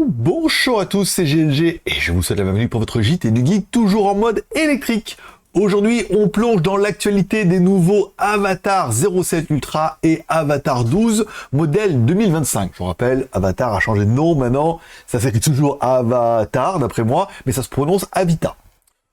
Bonjour à tous, c'est GLG et je vous souhaite la bienvenue pour votre JT du Geek, toujours en mode électrique. Aujourd'hui, on plonge dans l'actualité des nouveaux Avatar 07 Ultra et Avatar 12 modèle 2025. Je vous rappelle, Avatar a changé de nom maintenant, ça s'écrit toujours Avatar d'après moi, mais ça se prononce Avita.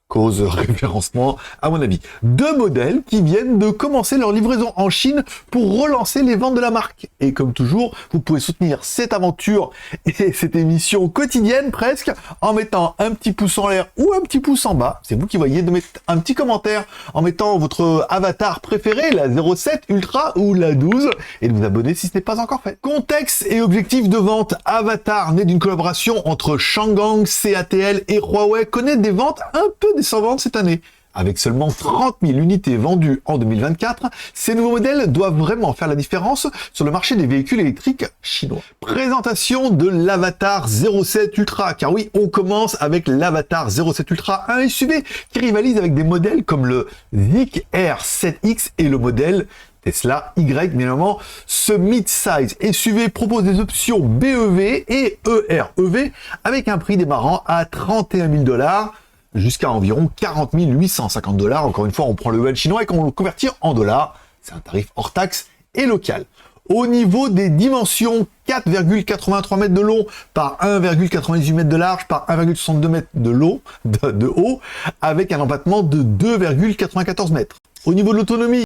Cause référencement, à mon avis. Deux modèles qui viennent de commencer leur livraison en Chine pour relancer les ventes de la marque. Et comme toujours, vous pouvez soutenir cette aventure et cette émission quotidienne presque en mettant un petit pouce en l'air ou un petit pouce en bas. C'est vous qui voyez, de mettre un petit commentaire en mettant votre avatar préféré, la 07 Ultra ou la 12, et de vous abonner si ce n'est pas encore fait. Contexte et objectif de vente: Avatar, né d'une collaboration entre Shangang, CATL et Huawei, connaît des ventes un peu descendantes cette année. Avec seulement 30 000 unités vendues en 2024, ces nouveaux modèles doivent vraiment faire la différence sur le marché des véhicules électriques chinois. Présentation de l'Avatar 07 Ultra, car oui, on commence avec l'Avatar 07 Ultra, un SUV qui rivalise avec des modèles comme le Zik R7X et le modèle Tesla Y. Bien évidemment, ce mid-size SUV propose des options BEV et EREV avec un prix démarrant à 31 000 $ jusqu'à environ 40 850 $. Encore une fois, on prend le yuan chinois et qu'on le convertit en dollars. C'est un tarif hors taxe et local. Au niveau des dimensions, 4,83 mètres de long par 1,98 mètres de large par 1,62 mètres de haut, avec un empattement de 2,94 mètres. Au niveau de l'autonomie,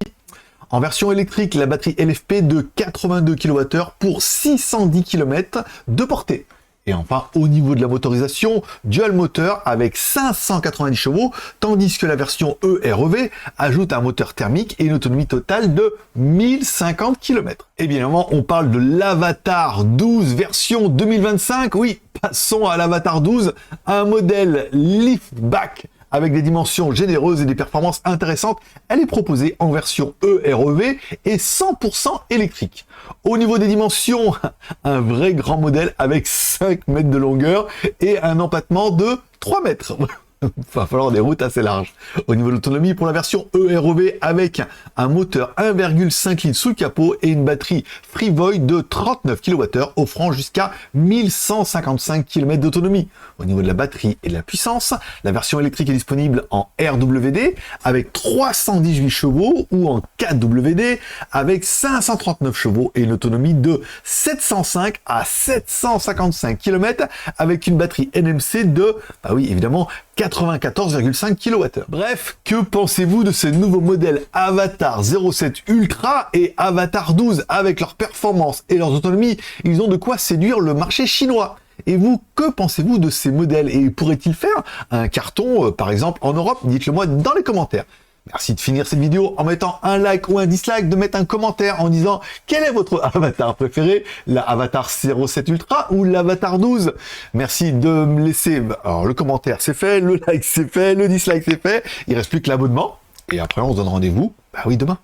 en version électrique, la batterie LFP de 82 kWh pour 610 km de portée. Et enfin, au niveau de la motorisation, dual moteur avec 590 chevaux, tandis que la version EREV ajoute un moteur thermique et une autonomie totale de 1050 km. Et bien évidemment, on parle de l'Avatar 12 version 2025. Oui, passons à l'Avatar 12, un modèle liftback avec des dimensions généreuses et des performances intéressantes. Elle est proposée en version EREV et 100% électrique. Au niveau des dimensions, un vrai grand modèle avec 5 mètres de longueur et un empattement de 3 mètres. Il va falloir des routes assez larges. Au niveau de l'autonomie, pour la version EREV, avec un moteur 1,5 litres sous le capot et une batterie FreeVoy de 39 kWh, offrant jusqu'à 1155 km d'autonomie. Au niveau de la batterie et de la puissance, la version électrique est disponible en RWD avec 318 chevaux ou en 4WD avec 539 chevaux et une autonomie de 705 à 755 km avec une batterie NMC de, bah oui, évidemment, 94,5 kWh. Bref, que pensez-vous de ces nouveaux modèles Avatar 07 Ultra et Avatar 12 avec leurs performances et leurs autonomies? Ils ont de quoi séduire le marché chinois. Et vous, que pensez-vous de ces modèles? Et pourraient-ils faire un carton, par exemple, en Europe? Dites-le moi dans les commentaires. Merci de finir cette vidéo en mettant un like ou un dislike, de mettre un commentaire en disant quel est votre avatar préféré, la Avatar 07 Ultra ou l'Avatar 12. Merci de me laisser, alors le commentaire c'est fait, le like c'est fait, le dislike c'est fait, il reste plus que l'abonnement et après on se donne rendez-vous, bah oui, demain.